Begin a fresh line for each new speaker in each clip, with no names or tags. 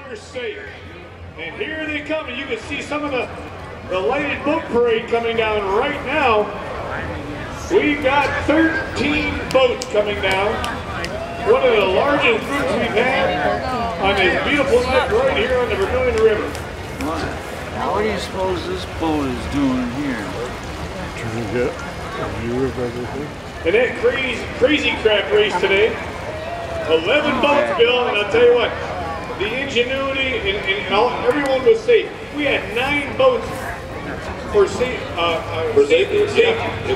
are safe. And here they come, and you can see some of the lighted boat parade coming down right now. We've got 13 boats coming down. One of the largest groups we've had on this beautiful night right here on the Vermilion River.
Now what do you suppose this boat is doing here?
Trying to get a view of everything.
And that crazy crab race today. 11 boats, Bill, and I'll tell you what, the ingenuity and everyone was safe. We had 9 boats for safety.
It was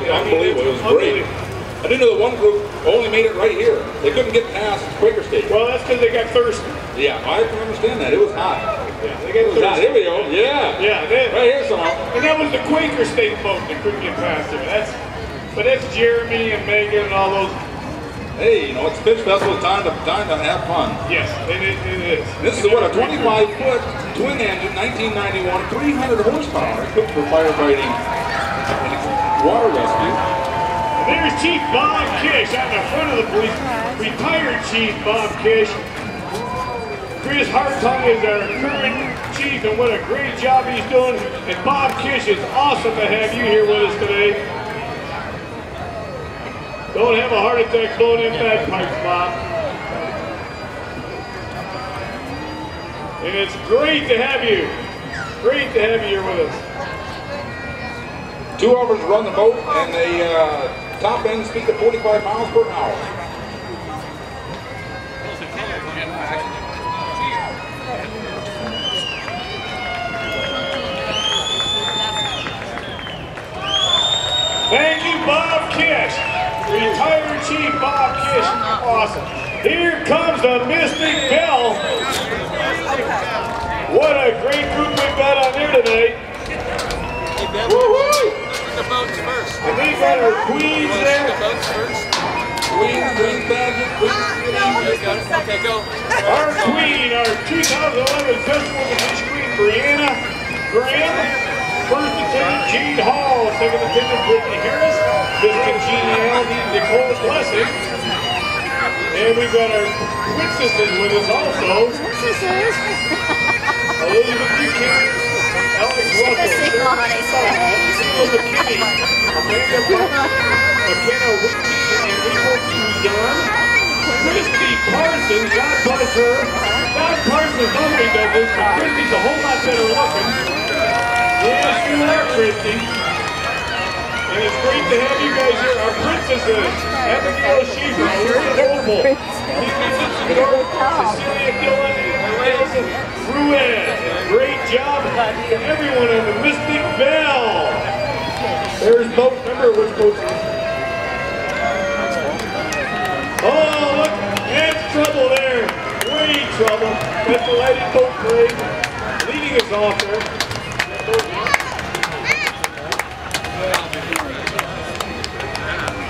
unbelievable. It was great. I didn't know that one group only made it right here. They couldn't get past Quaker State.
Well, that's because they got thirsty.
Yeah, I can understand that. It was hot.
Yeah, they got thirsty.
Here we go. Yeah.
Yeah,
right here somehow.
And that was the Quaker State boat that couldn't get past him. But that's Jeremy and Megan and all those.
Hey, you know, it's Fish Festival time to have fun.
Yes, it is.
This is what, a 25-foot twin engine, 1991, 300 horsepower, equipped for firefighting and water rescue.
And there's Chief Bob Kish out in the front of the police. Retired Chief Bob Kish. Chris Hartung is our current chief, and what a great job he's doing. And Bob Kish, it's awesome to have you here with us today. Don't have a heart attack blowing in bagpipes, Bob. And it's great to have you. Great to have you here with us.
2 hours run the boat, and the top end speed of 45 miles per hour.
Thank you, Bob Kish. Retired Chief Bob Kish. Awesome. Here comes the Mystic Bell. What a great group we've got on there tonight. Woo-hoo!
The boats first.
And we've got our queens there.
The boats first.
Queen Badger,
Okay, go.
Our queen, our 2011 Festival of the Fish Queen, Brianna Graham. First attendant, Jade Hall. Second attendant, Brittany Harris. Miss Congeniality, Nicole Blessing. And we've got our princesses with us also.
Princesses?
Elizabeth Buchanan, Alex Russell, Sarah McKinney, Amanda Butler, McKenna Whitney, and April Tuzon. Christy Parsons, God bless her. God Parsons normally does this, but Christy's a whole lot better looking. Yes, you are, Christy. And it's great to have you guys here. Our princesses, Abigail Schiefer, Sarah Opal, Cecilia Dillon, and Allison Ruiz. Great job to everyone on the Mystic Bell. There's boat number, which boat is it? Oh, look, that's trouble there. Way trouble. That's the lighted boat parade leading us off there.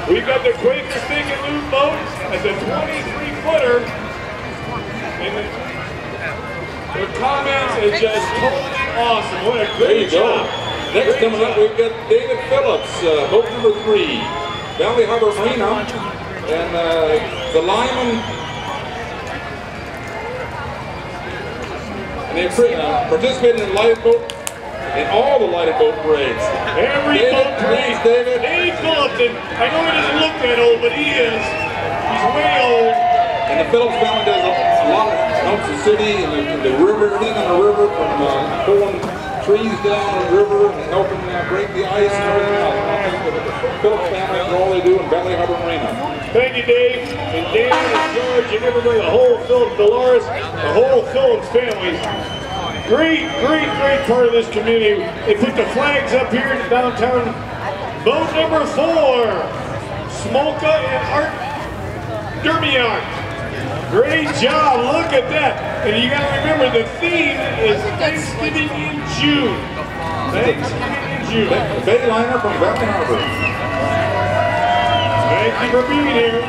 We've got the Quaker Stick and Lube boat as a 23-footer. And their comments is just totally awesome. What a great job.
Next coming up, we've got David Phillips, boat number 3, Valley Harbor Marina, and the Lyman. And they participated in the lighted boat, in all the lighted boat parades.
Every boat parade.
David.
Dave Phillips, and I know he doesn't look that old, but he is. He's way old.
And the Phillips family does a lot of helps the city and the river, everything on the river, from pulling trees down the river and helping break the ice and everything else. The Phillips family is all they do in Valley Harbor Marina.
Thank you, Dave, and Dan, and George, and everybody, the whole Phillips, Dolores, the whole Phillips family. Great, great, great part of this community. They put the flags up here in downtown. Boat number 4, Smolka and Art Dermiart. Great job, look at that. And you gotta remember, the theme is Thanksgiving in June. Thanksgiving in June.
The Bayliner from Valley Harbor.
Thank you for being here.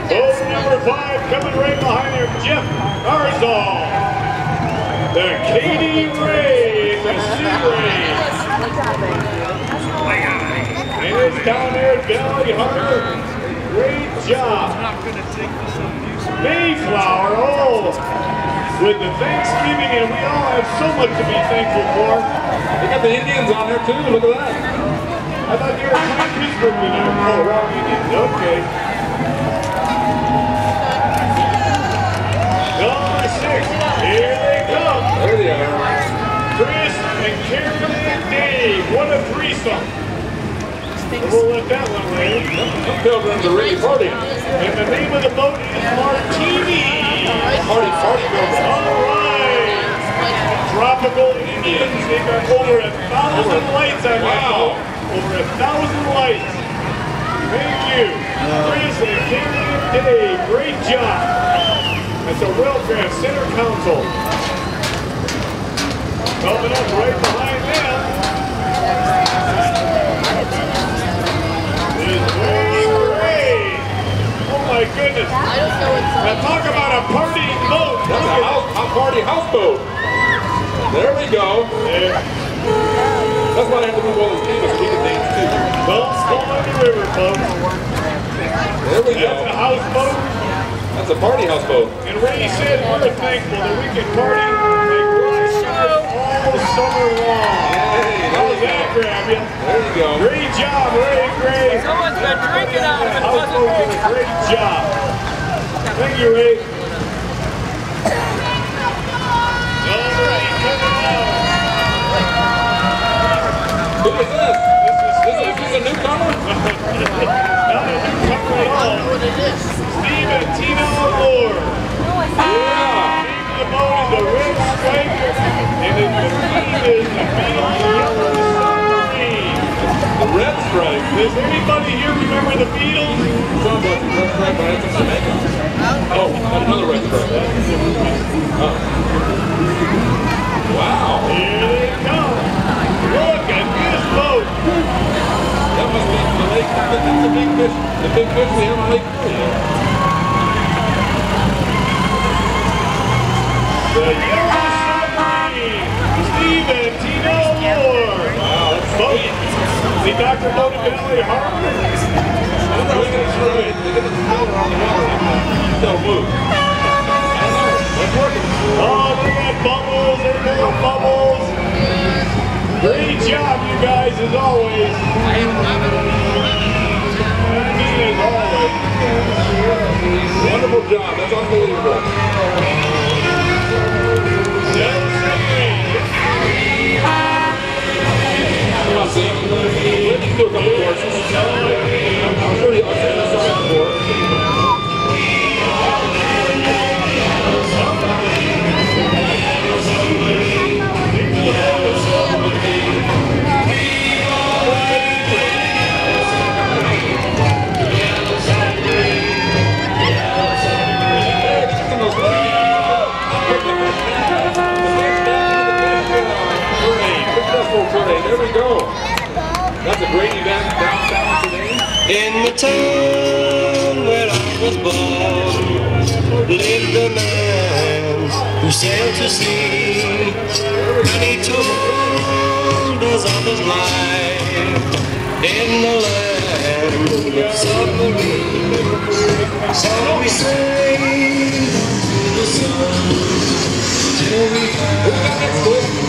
Boat number 5 coming right behind there, Jeff Arzal. The Katie Ray, the Sea Ray. And it's down there at Valley Harbor. Great job. Mayflower, oh, with the Thanksgiving, and we all have so much to be thankful for.
They got the Indians on there too, look at that.
I thought you were playing Pittsburgh tonight. Oh, wrong Indians, okay. Number 6, here they come.
There they are.
Chris and Karen and Dave, what a threesome. We'll let that one lay.
Some pilgrims are really partying.
And the name of the boat is Martini.
Party pilgrims.
All right. Tropical Indians. They got over 1,000 lights on that boat. Over 1,000 lights. Thank you. Chris and Karen and Dave. Great job. That's a Wellcraft Center Council. Coming up right behind them. Oh my goodness. Now talk about a partying boat.
That's a party houseboat. There we go. That's why I have to move all these cables so we can dance too.
Don't fall in the river, folks.
There we go.
That's a houseboat.
That's a party houseboat.
And Ray said we're thankful that we can party like rock stars all summer long. How's that grab you?
There you go.
Great job, Ray Gray.
Someone's been drinking out of it.
Houseboat did a great job. Thank you, Ray. Number 8 coming out.
Who is this? Is this a newcomer?
Not a newcomer at all. Steve and Tina Moore.
Yeah.
The boat is the Red Stripe, and the theme is the Beatles Yellow Submarine.
The red stripe.
Does anybody here remember the Beatles?
Sounds like a red stripe, but that's a Jamaica. Oh, another red stripe. Oh. Wow.
Here they come. Look at this boat.
That must be the lake. That's the big fish. The big fish we have on Lake Vermilion.
The Yellow Submarine. Steve and Tina Moore.
Wow, that's
Boat. The Dr. Boat at Valley Harbor.
I wonder how we get it straight. They get it straight on the water. They'll move. I don't know. That's working.
Oh, they got bubbles. They got bubbles. Great job, you guys, as always. I mean, as always.
Wonderful job. That's unbelievable. Come on, Sam. Let me do a couple courses. I'll show you. I'll show you the song before. There we go. That's a great event downtown today.
In the town where I was born lived a man who sailed to sea, and he told us of his life in the land of submarines. So we sang to the sun till we found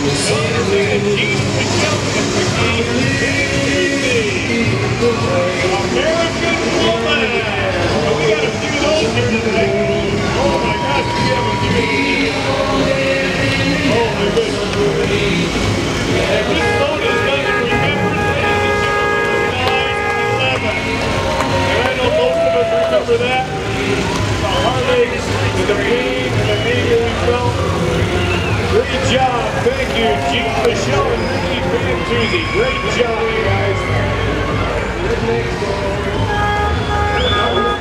the submarine.
American woman! Oh, we got a few of those here tonight. Oh my gosh, we have a few. Oh my goodness. And this boat is done in remembrance, ladies and gentlemen, 9/11. And I know most of us remember that. The heartaches, and the pain, and the anger we felt. Great job. Thank you, Jean, Michelle, and Ricky Fantuzzi. Great job, you guys.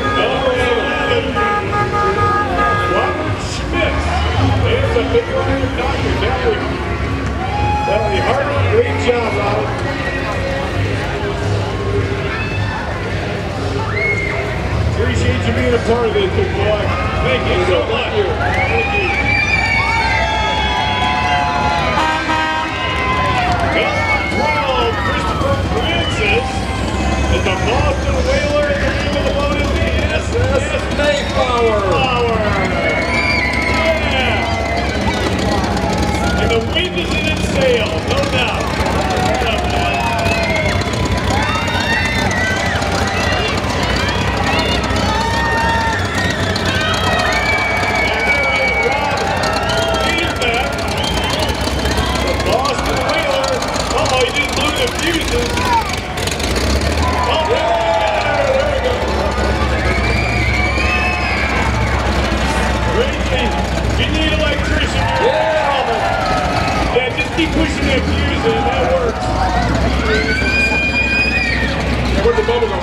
Number 11, Robert Schmidt. There's a big line of doctors. Valley Harbor. Great job, Robert. Appreciate you being a part of this, big boy. Thank you so much. Thank you. The Boston Whaler, and the name of the boat is the SS Mayflower.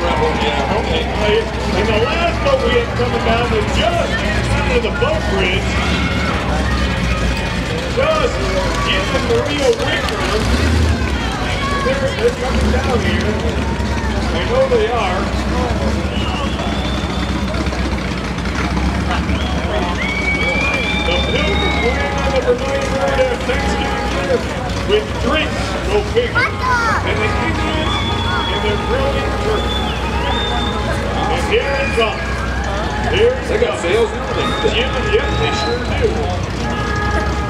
Yeah, okay.
And the last boat we had coming down was just under the boat bridge. Just Jim and Maria Wicker. They're coming down here. I know they are. The Pilgrims land on the Vermilion Road at Thanksgiving dinner with drinks, go figure. And the Indians and their brilliant turkey. And here it comes. Here it
They got
comes.
sales and everything.
Yep, they sure do.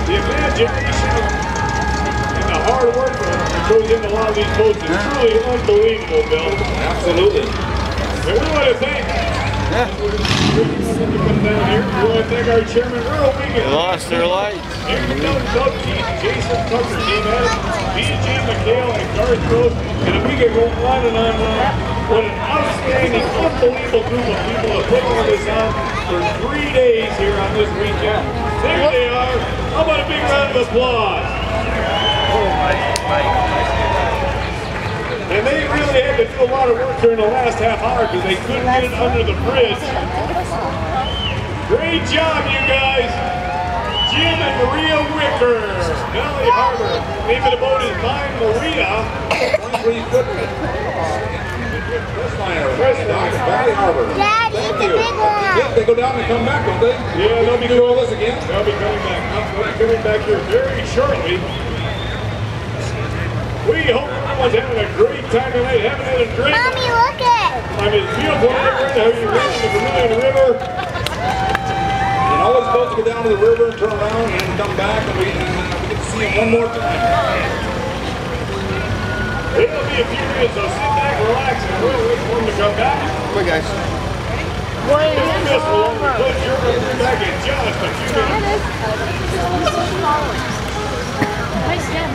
The imagination and the hard work that goes into a lot of these boats is truly unbelievable, Bill.
Absolutely.
And we want to thank we want to thank our chairman, Earl Wiggins.
They lost their lights.
Aaron Doug Keith, Jason Tucker, Dave Adams, B.J. McHale, and Garth Rose. And we could go on and on and on. What an outstanding, unbelievable group of people have put all this on for 3 days here on this weekend. There they are. How about a big round of applause? And they really had to do a lot of work during the last half hour because they couldn't get it under the bridge. Great job, you guys. Jim and Maria Wicker, Valley Harbor. Name of the boat is Mine Maria.
23-foot Valley Harbor.
Dad,
Thank
it's a
you.
big one.
Yeah, they go down and come back, don't they?
Yeah, they'll be
do all this again.
They'll be coming back. They'll be coming back here very shortly. We hope everyone's having a great time tonight, having had a drink.
Mommy, look it.
I mean, it's beautiful right there, how you run the Vermilion River.
And all those boats go down to the river and turn around and then come back, and we get to see them one more time.
It'll be a few minutes, so sit back, relax, and we'll wait for them to come back.
Come on, guys.
Don't miss one. We'll be back in just a few minutes.
Nice, yeah.